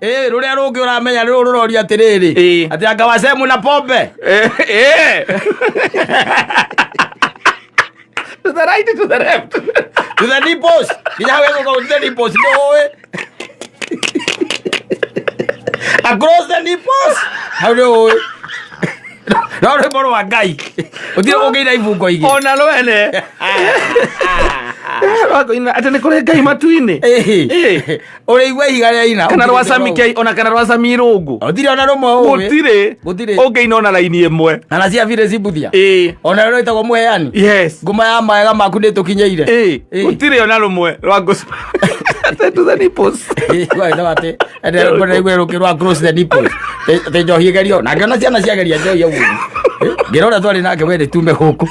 Ruria rungi uramenya riu ruroria atiriri ati anga wasemu na pombe to the right, to the left, to the nipples. Kija wewe go to the nipples no across the nipples. How do you? No re boro wagai. Utiro ngeira ibungo igi. Ona lwene. Rako ina atene kore ngai matu-ini. Ore igwe higaria ina. Kana rwasa mikei ona kana rwasa mirugu. Utire ona rumwe owe. Gutire. Onge ina ona line imwe. Ana cia vire cibuthia. Ona ro itagwo muheani. Yes. Nguma ya maega maku ni tukinyeire. Gutire ona rumwe rwa to the nipples. Wai ndawate. Ende bora igwe rukirwa across the nipples. Te njohi gerio. Na ngona ciana ciageria njohi au. Ngirora twari nake wende tume huku.